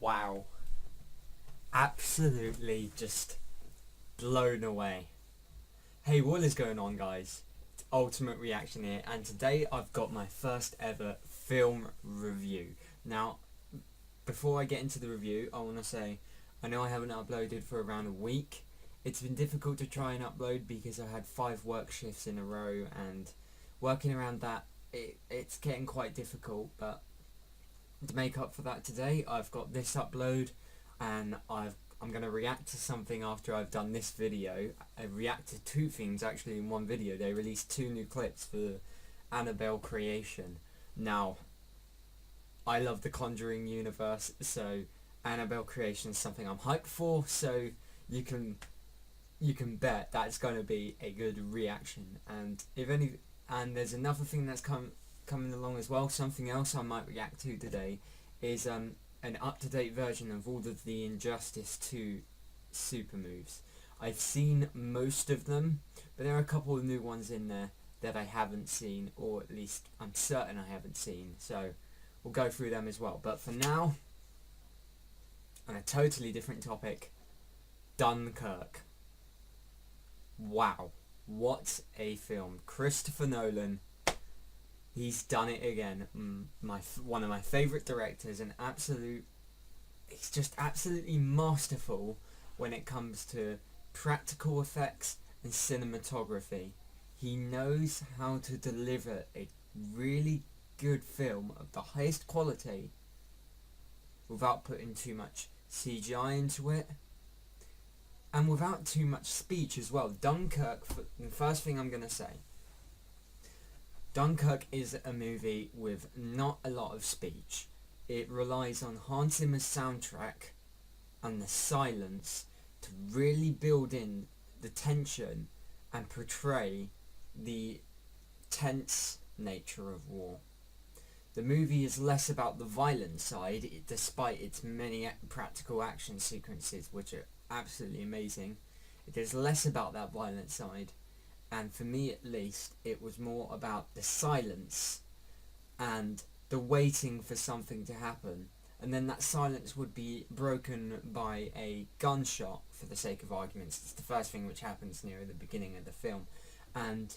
Wow. Absolutely just blown away. Hey, what is going on, guys? It's Ultimate Reaction here, and today I've got my first ever film review. Now, before I get into the review, I want to say I know I haven't uploaded for around a week. It's been difficult to try and upload because I had 5 work shifts in a row, and working around that, it's getting quite difficult, but to make up for that today, I've got this upload, and I'm going to react to something after I've done this video. I react to 2 things actually in one video. They released 2 new clips for Annabelle creation. Now, I love the Conjuring universe, so Annabelle creation is something I'm hyped for, so you can bet that's going to be a good reaction. And there's another thing that's coming along as well. Something else I might react to today is an up-to-date version of all of the Injustice 2 super moves. I've seen most of them, but there are a couple of new ones in there that I haven't seen, or at least I'm certain I haven't seen, so we'll go through them as well. But for now, on a totally different topic, Dunkirk. Wow, what a film. Christopher Nolan, he's done it again. One of my favourite directors, and he's just absolutely masterful when it comes to practical effects and cinematography. He knows how to deliver a really good film of the highest quality without putting too much CGI into it, and without too much speech as well. Dunkirk, the first thing I'm going to say, Dunkirk is a movie with not a lot of speech. It relies on Hans Zimmer's soundtrack and the silence to really build in the tension and portray the tense nature of war. The movie is less about the violent side, despite its many practical action sequences, which are absolutely amazing. It is less about that violent side, and for me at least, it was more about the silence and the waiting for something to happen, and then that silence would be broken by a gunshot, for the sake of arguments. It's the first thing which happens near the beginning of the film, and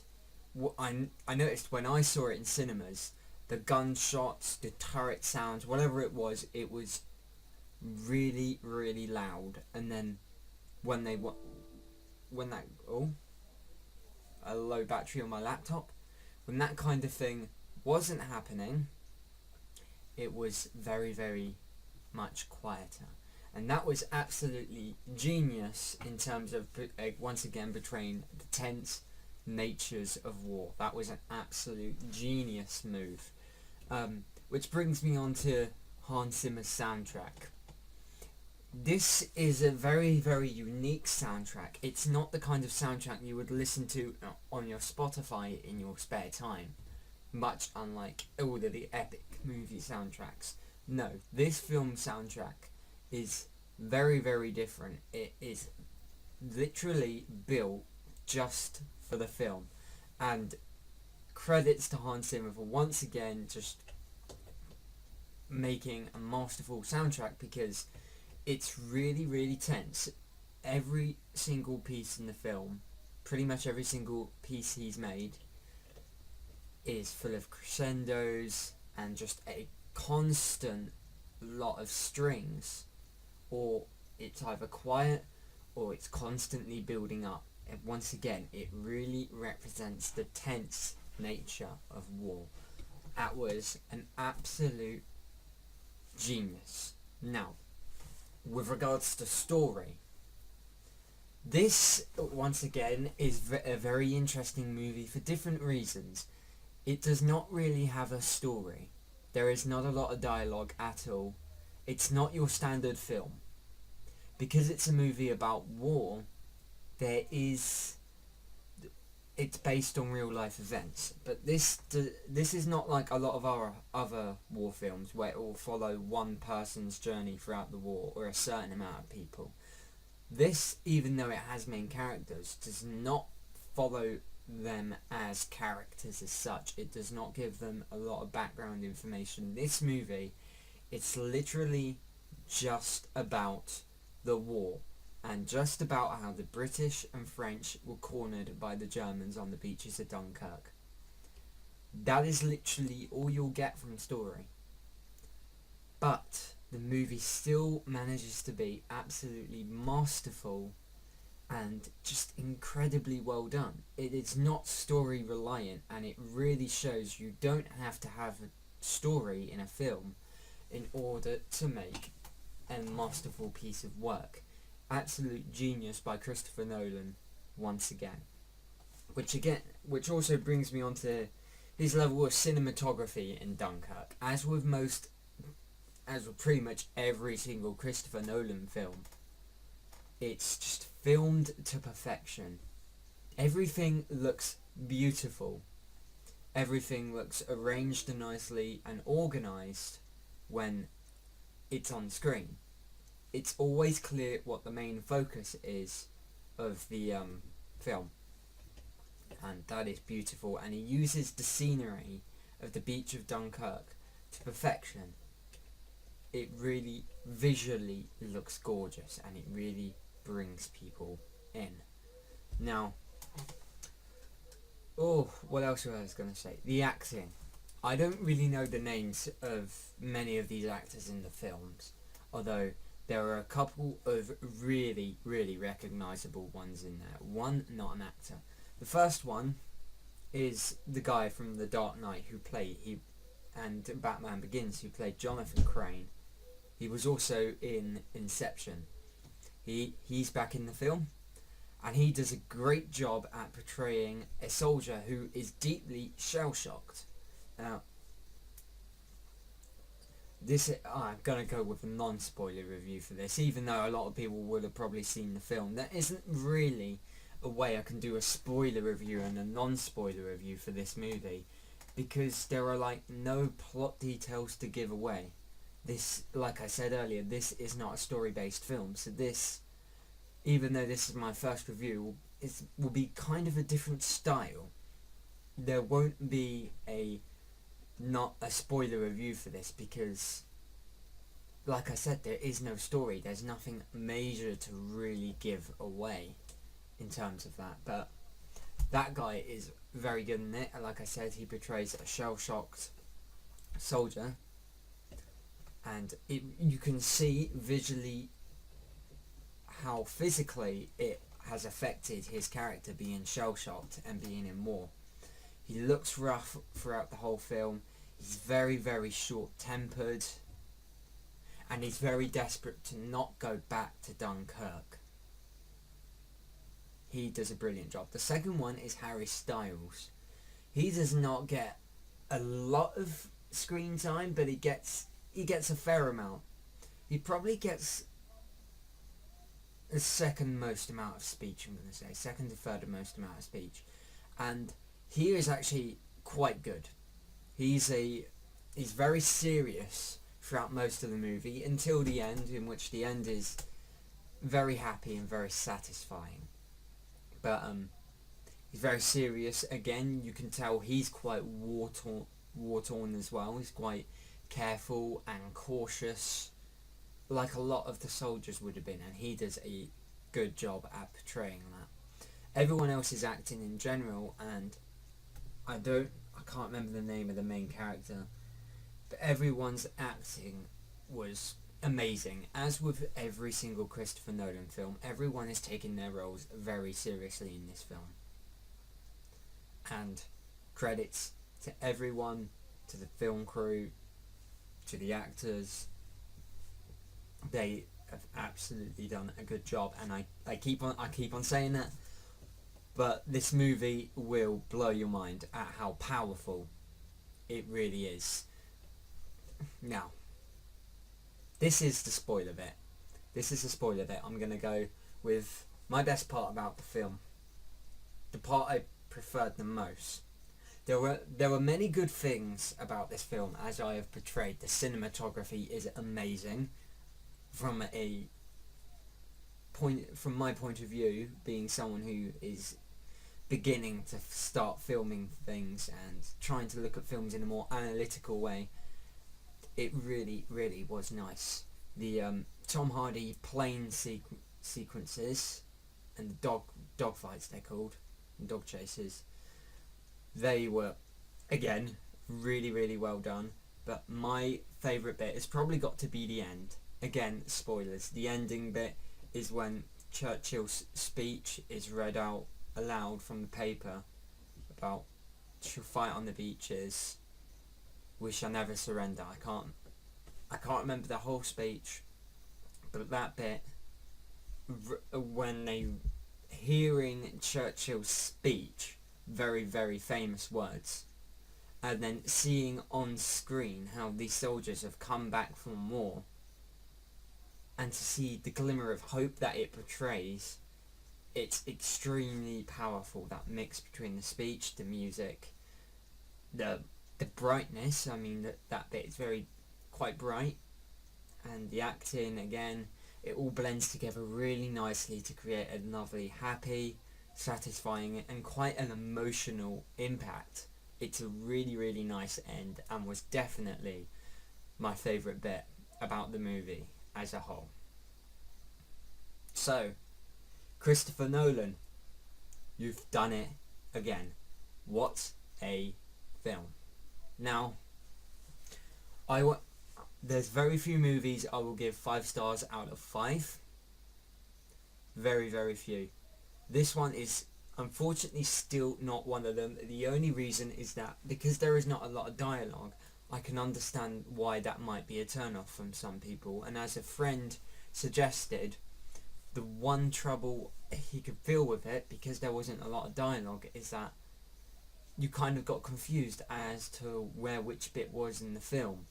what I noticed when I saw it in cinemas, the gunshots, the turret sounds, whatever it was really, really loud. And then when that a low battery on my laptop, when that kind of thing wasn't happening, it was very, very much quieter. And that was absolutely genius in terms of once again portraying the tense natures of war. That was an absolute genius move. Which brings me on to Hans Zimmer's soundtrack. This is a very, very unique soundtrack. It's not the kind of soundtrack you would listen to on your Spotify in your spare time, much unlike all of the epic movie soundtracks. No, this film soundtrack is very, very different. It is literally built just for the film, and credits to Hans Zimmer for once again just making a masterful soundtrack, because it's really, really tense. Every single piece in the film, pretty much every single piece he's made, is full of crescendos and just a constant lot of strings, or it's either quiet or it's constantly building up. And once again, it really represents the tense nature of war. That was an absolute genius. Now, with regards to story, this once again is a very interesting movie for different reasons. It does not really have a story. There is not a lot of dialogue at all. It's not your standard film. Because it's a movie about war, it's based on real life events, but this is not like a lot of our other war films where it will follow one person's journey throughout the war, or a certain amount of people. This, even though it has main characters, does not follow them as characters as such. It does not give them a lot of background information. This movie, it's literally just about the war and just about how the British and French were cornered by the Germans on the beaches of Dunkirk. That is literally all you'll get from the story. But the movie still manages to be absolutely masterful and just incredibly well done. It is not story reliant, and it really shows you don't have to have a story in a film in order to make a masterful piece of work. Absolute genius by Christopher Nolan once again. Which also brings me on to his level of cinematography in Dunkirk. As with pretty much every single Christopher Nolan film, it's just filmed to perfection. Everything looks beautiful. Everything looks arranged nicely and organised when it's on screen. It's always clear what the main focus is of the film. And that is beautiful. And he uses the scenery of the beach of Dunkirk to perfection. It really visually looks gorgeous, and it really brings people in. Now, what else was I going to say? The acting. I don't really know the names of many of these actors in the films, although there are a couple of really, really recognisable ones in there. One, not an actor. The first one is the guy from The Dark Knight and Batman Begins, who played Jonathan Crane. He was also in Inception. He's back in the film, and he does a great job at portraying a soldier who is deeply shell-shocked. Now, I'm going to go with a non-spoiler review for this, even though a lot of people would have probably seen the film. There isn't really a way I can do a spoiler review and a non-spoiler review for this movie, because there are no plot details to give away. This, like I said earlier, this is not a story-based film, so this, even though this is my first review, will be kind of a different style. There won't be not a spoiler review for this, because, like I said, there is no story. There's nothing major to really give away in terms of that, but that guy is very good in it. Like I said, he portrays a shell-shocked soldier, and you can see visually how physically it has affected his character being shell-shocked and being in war. He looks rough throughout the whole film. He's very, very short-tempered, and he's very desperate to not go back to Dunkirk. He does a brilliant job. The second one is Harry Styles. He does not get a lot of screen time, but he gets a fair amount. He probably gets the second most amount of speech, I'm going to say. Second to third most amount of speech. And he is actually quite good. He's very serious throughout most of the movie, until the end, in which the end is very happy and very satisfying. But he's very serious. Again, you can tell he's quite war-torn as well. He's quite careful and cautious, like a lot of the soldiers would have been, and he does a good job at portraying that. Everyone else is acting in general, and I can't remember the name of the main character, but everyone's acting was amazing. As with every single Christopher Nolan film, everyone is taking their roles very seriously in this film. And credits to everyone, to the film crew, to the actors. They have absolutely done a good job, and I keep on saying that, but this movie will blow your mind at how powerful it really is. Now, this is the spoiler bit. I'm going to go with my best part about the film. The part I preferred the most. There were many good things about this film, as I have portrayed. The cinematography is amazing. From my point of view, being someone who is beginning to start filming things and trying to look at films in a more analytical way, it really, really was nice. the Tom Hardy plane sequences and the dog fights, they're called, and dog chases. They were, again, really well done. But my favourite bit has probably got to be the end. Again, spoilers. The ending bit is when Churchill's speech is read out aloud from the paper about she'll fight on the beaches, we shall never surrender. I can't remember the whole speech, but that bit, when they hearing Churchill's speech, very famous words, and then seeing on screen how these soldiers have come back from war, and to see the glimmer of hope that it portrays, it's extremely powerful. That mix between the speech, the music, the brightness. I mean, that bit is quite bright, and the acting, again, it all blends together really nicely to create a lovely, happy, satisfying, and quite an emotional impact. It's a really nice end, and was definitely my favourite bit about the movie as a whole. So, Christopher Nolan, you've done it again. What a film. Now, there's very few movies I will give 5 stars out of 5. Very few. This one is unfortunately still not one of them. The only reason is that because there is not a lot of dialogue, I can understand why that might be a turn off from some people. And as a friend suggested, the one trouble he could feel with it, because there wasn't a lot of dialogue, is that you kind of got confused as to where which bit was in the film.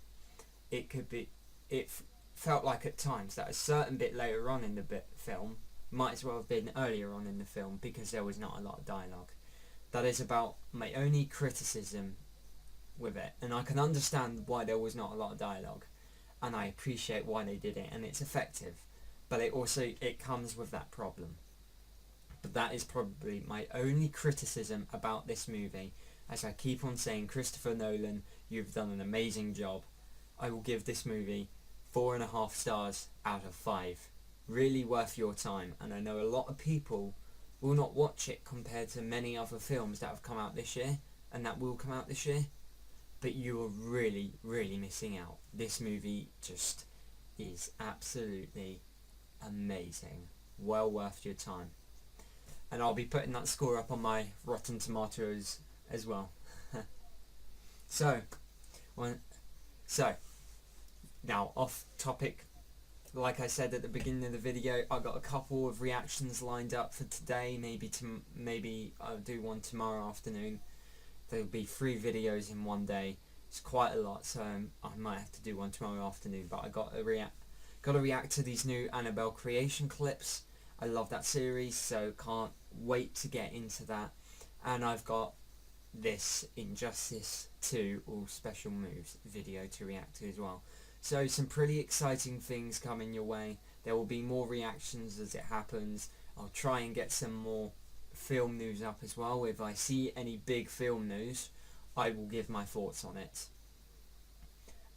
It felt like at times that a certain bit later on in the film might as well have been earlier on in the film, because there was not a lot of dialogue. That is about my only criticism with it, and I can understand why there was not a lot of dialogue, and I appreciate why they did it, and it's effective, but it comes with that problem. But that is probably my only criticism about this movie. As I keep on saying, Christopher Nolan, you've done an amazing job. I will give this movie 4.5 stars out of 5. Really worth your time, and I know a lot of people will not watch it compared to many other films that have come out this year and that will come out this year, but you are really missing out. This movie just is absolutely amazing. Well worth your time. And I'll be putting that score up on my Rotten Tomatoes as well. So now off topic. Like I said at the beginning of the video, I got a couple of reactions lined up for today. Maybe I'll do one tomorrow afternoon. There'll be 3 videos in one day. It's quite a lot, so I might have to do one tomorrow afternoon. But I got to react to these new Annabelle creation clips. I love that series, so can't wait to get into that. And I've got this Injustice 2 All Special Moves video to react to as well. So some pretty exciting things coming your way. There will be more reactions as it happens. I'll try and get some more film news up as well. If I see any big film news, I will give my thoughts on it.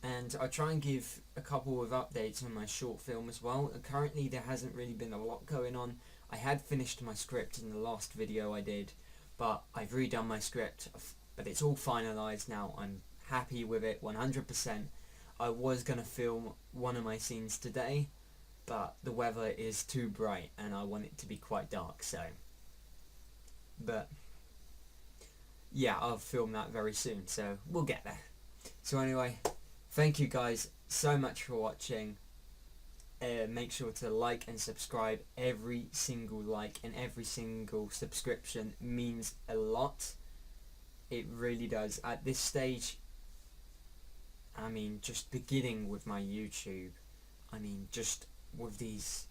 And I'll try and give a couple of updates on my short film as well. Currently there hasn't really been a lot going on. I had finished my script in the last video I did, but I've redone my script, but it's all finalised now. I'm happy with it 100%. I was going to film one of my scenes today, but the weather is too bright and I want it to be quite dark, so. But yeah, I'll film that very soon, so we'll get there. So anyway, thank you guys so much for watching. Make sure to like and subscribe. Every single like and every single subscription means a lot. It really does. At this stage, I mean, just beginning with my YouTube, I mean, just with these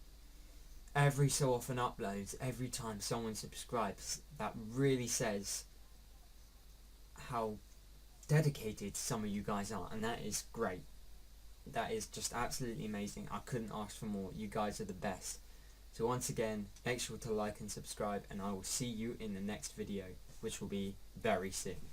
every so often uploads, every time someone subscribes, that really says how dedicated some of you guys are, and that is great. That is just absolutely amazing. I couldn't ask for more. You guys are the best. So once again, make sure to like and subscribe, and I will see you in the next video, which will be very soon.